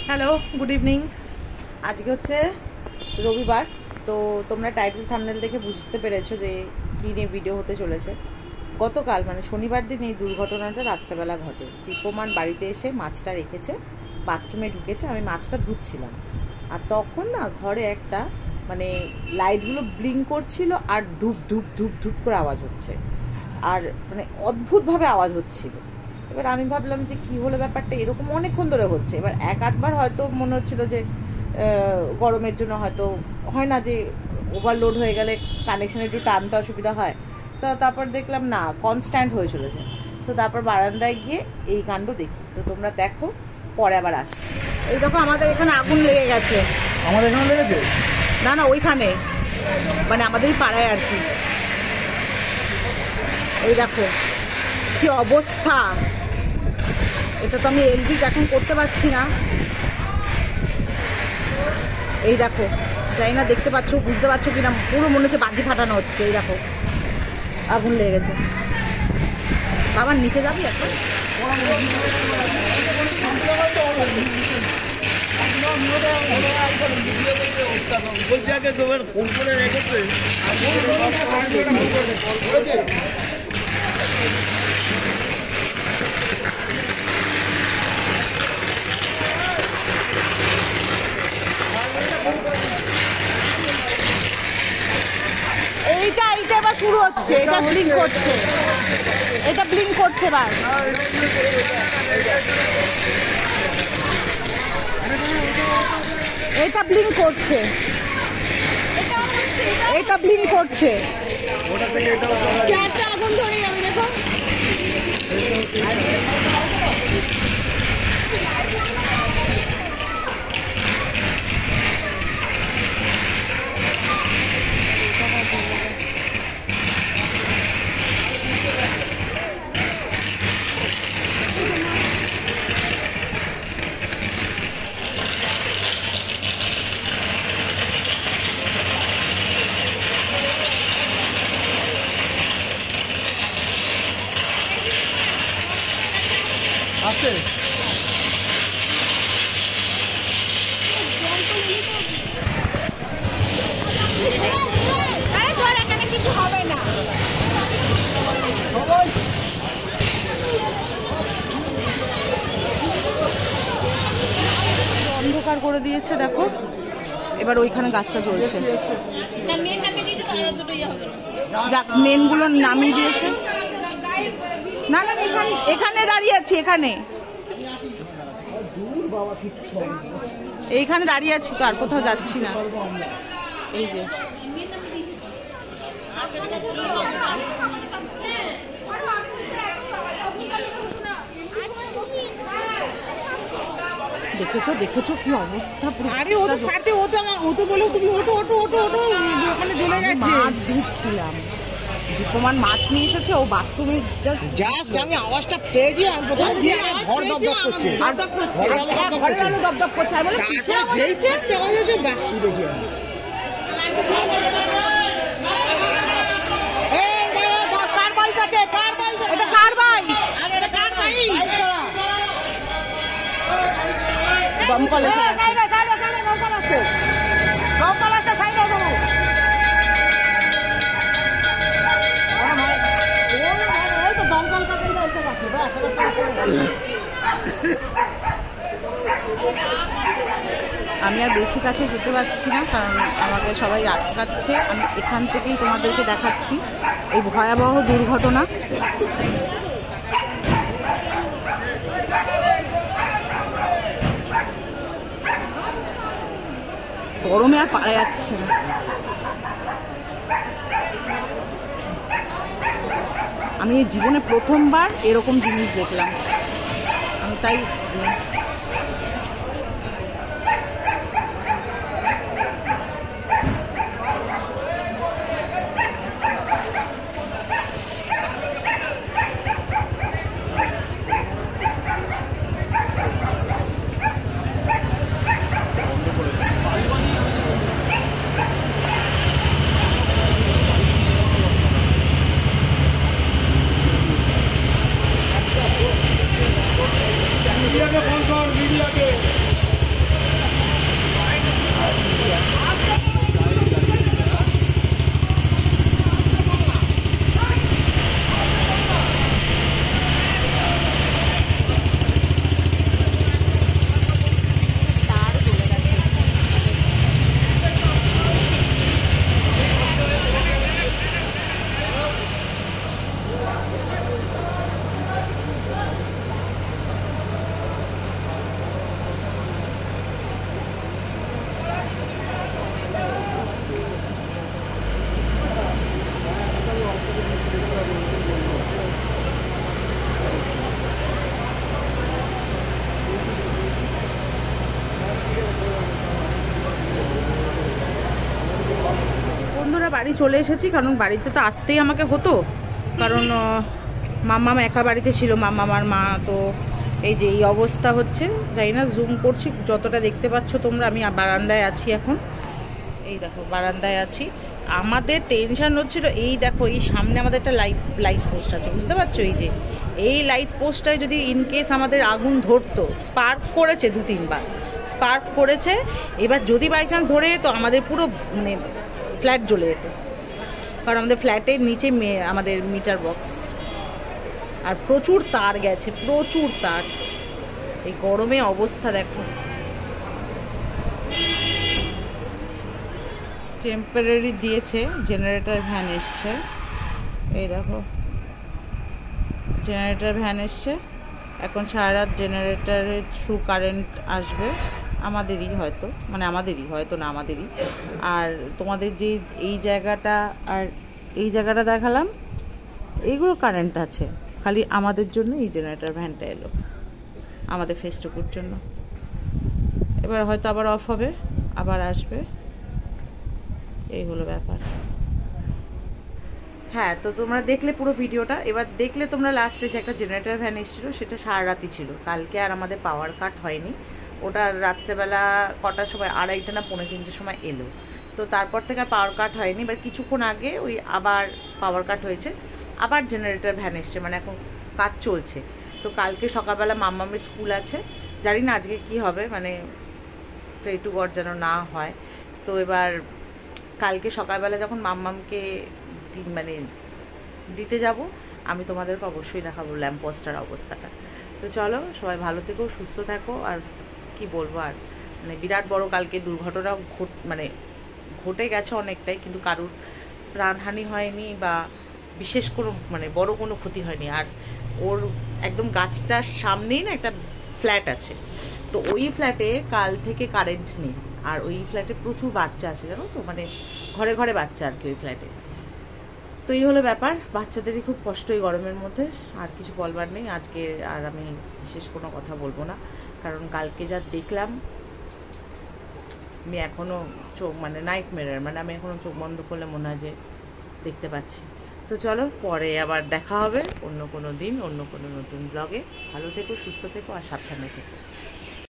Hello, good evening. আজকে হচ্ছে রবিবার, তো তোমরা টাইটেল থাম্বনেল দেখে বুঝতে পেরেছো যে কী নিয়ে ভিডিও হতে চলেছে। গতকাল মানে শনিবার দিন এই দুর্ঘটনাটা রাত্রেবেলা ঘটে। দীপমান বাড়িতে এসে মাছটা রেখেছে, বাথরুমে ঢুকেছে, আমি মাছটা ধুচ্ছিলাম। আর তখন না ঘরে একটা মানে লাইটগুলো ব্লিঙ্ক করছিল আর ধূপ ধূপ ধূপ ধূপ করে আওয়াজ হচ্ছে, আর মানে অদ্ভুতভাবে আওয়াজ হচ্ছিল। এবার আমি ভাবলাম যে কী হলো ব্যাপারটা, এরকম অনেকক্ষণ ধরে হচ্ছে। এবার এক আধবার হয়তো মনে হচ্ছিল যে গরমের জন্য হয়তো হয় না যে ওভারলোড হয়ে গেলে কানেকশন একটু টানতে অসুবিধা হয়, তো তারপর দেখলাম না কনস্ট্যান্ট হয়ে চলেছে। তো তারপর বারান্দায় গিয়ে এই কাণ্ড দেখি, তো তোমরা দেখো, পরে আবার আসছি। এই দেখো আমাদের এখানে আগুন লেগে গেছে। আমাদের এখানে লেগেছে? না না, ওইখানে মানে আমাদেরই পাড়ায় আর কি। এই দেখো কি অবস্থা, এটা তো আমি এলবি এখন করতে পারছি না। এই দেখো, জানি না দেখতে পাচ্ছ বুঝতে পারছো কিনা, পুরো মনে হচ্ছে বাজি ফাটানো হচ্ছে। এই দেখো আগুন লেগে গেছে। বাবার নিচে যাবি এখন? এইটা এবার শুরু হচ্ছে, এটা ব্লিঙ্ক করছে, এটা ব্লিঙ্ক করছে। এবার এটা ব্লিঙ্ক করছে, এটা ব্লিঙ্ক করছে। আগুন ধরে যাবে দেখো। আছে কিছু হবে না। অন্ধকার করে দিয়েছে দেখো। এবার ওইখানে গাছটা চলছে, যাক মেনগুলো নামিয়ে দিয়েছে। না না, এখানে দাঁড়িয়ে আছি, এইখানে দাঁড়িয়ে আছি, তো আর কোথাও যাচ্ছি না। এই যে দেখেছো কি অবস্থা। আরে ও তো ছাড়তে, ও তো বলে তুমি ওটো ওটো ওটো ওটো, ওখানে চলে গেছে। মাছ ধুচ্ছিলাম, দীপমান মাছ নিয়ে এসেছে, ও বাথরুমে জাস্ট আমি আওয়াজটা পেয়েছি, আমি প্রথমে ঘর দপদপ করছে, দপদপ করছে। আমি বলে কিসের আওয়াজ হচ্ছে? বাস শুনেছি দমকল আমি আর বেশি কাছে যেতে পারছি না, কারণ আমাকে সবাই আটকাচ্ছে। আমি এখান থেকেই তোমাদেরকে দেখাচ্ছি এই ভয়াবহ দুর্ঘটনা। গরমে আর পারা যাচ্ছে না। আমি জীবনে প্রথমবার এরকম জিনিস দেখলাম, আমি তাই Yeah. বাড়ি চলে এসেছি, কারণ বাড়িতে তো আসতেই আমাকে হতো, কারণ মাম্মাম একা বাড়িতে ছিল, মাম্মাম আর মা। তো এই যে এই অবস্থা হচ্ছে, জানি না জুম করছি যতটা দেখতে পাচ্ছ তোমরা। আমি বারান্দায় আছি এখন, এই দেখো বারান্দায় আছি। আমাদের টেনশন হচ্ছিল, এই দেখো এই সামনে আমাদের একটা লাইট পোস্ট আছে, বুঝতে পারছো? এই যে এই লাইট পোস্টটায় যদি ইনকেস আমাদের আগুন ধরতো, স্পার্ক করেছে 2-3 বার স্পার্ক করেছে, এবার যদি বাই চান্স ধরে যেত আমাদের পুরো মানে ফ্ল্যাট জ্বলে যেত, কারণ আমাদের ফ্ল্যাটের নিচে আমাদের মিটার বক্স, আর প্রচুর তার গেছে, প্রচুর তার। এই গরমে অবস্থা দেখো। টেম্পোরারি দিয়েছে, জেনারেটর ভ্যান এসছে, এই দেখো জেনারেটর ভ্যান এসছে। এখন সারা রাত জেনারেটরের থ্রু কারেন্ট আসবে, আমাদেরই হয়তো, মানে আমাদেরই হয়তো না আমাদেরই। আর তোমাদের যে এই জায়গাটা আর এই জায়গাটা দেখালাম, এইগুলো কারেন্ট আছে, খালি আমাদের জন্য এই জেনারেটর ভ্যানটা এলো, আমাদের ফেস্টুকুর জন্য। এবার হয়তো আবার অফ হবে, আবার আসবে, এই হলো ব্যাপার। হ্যাঁ, তো তোমরা দেখলে পুরো ভিডিওটা। এবার দেখলে তোমরা লাস্টে যে একটা জেনারেটর ভ্যান এসেছিলো, সেটা সারা রাতই ছিল। কালকে আর আমাদের পাওয়ার কাট হয়নি, ওটা রাত্রেবেলা কটার সময়, 2:30 না 3:45 সময় এলো। তো তারপর থেকে আর পাওয়ার কাট হয়নি। এবার কিছুক্ষণ আগে ওই আবার পাওয়ার কাট হয়েছে, আবার জেনারেটর ভ্যান এসছে, মানে এখন কাজ চলছে। তো কালকে সকালবেলা মাম্মামের স্কুল আছে, জানি না আজকে কি হবে, মানে প্রে টু গড যেন না হয়। তো এবার কালকে সকালবেলা যখন মাম্মামকে মানে দিতে যাব, আমি তোমাদেরকে অবশ্যই দেখাবো ল্যাম্প পোস্টার অবস্থাটা। তো চলো, সবাই ভালো থেকো, সুস্থ থাকো। আর কি বলবো, আর মানে বিরাট বড় কালকে দুর্ঘটনা মানে ঘটে গেছে অনেকটাই, কিন্তু কারুর প্রাণহানি হয়নি বা বিশেষ কোনো মানে বড় কোনো ক্ষতি হয়নি। আর ওর একদম গাছটার সামনেই না একটা ফ্ল্যাট আছে, তো ওই ফ্ল্যাটে কাল থেকে কারেন্ট নেই। আর ওই ফ্ল্যাটে প্রচুর বাচ্চা আছে, জানো তো, মানে ঘরে ঘরে বাচ্চা আর কি ওই ফ্ল্যাটে। তো এই হলো ব্যাপার, বাচ্চাদেরই খুব কষ্ট এই গরমের মধ্যে। আর কিছু বলবার নেই আজকে, আর আমি বিশেষ কোনো কথা বলবো না, কারণ কালকে যা দেখলাম আমি এখনও চোখ মানে নাইট মেরার, মানে আমি এখনও চোখ বন্ধ করলে মনে হয় যে দেখতে পাচ্ছি। তো চলো, পরে আবার দেখা হবে অন্য কোনো দিন, অন্য কোনো নতুন ব্লগে। ভালো থেকো, সুস্থ থেকো, আর সাবধানে থেকো।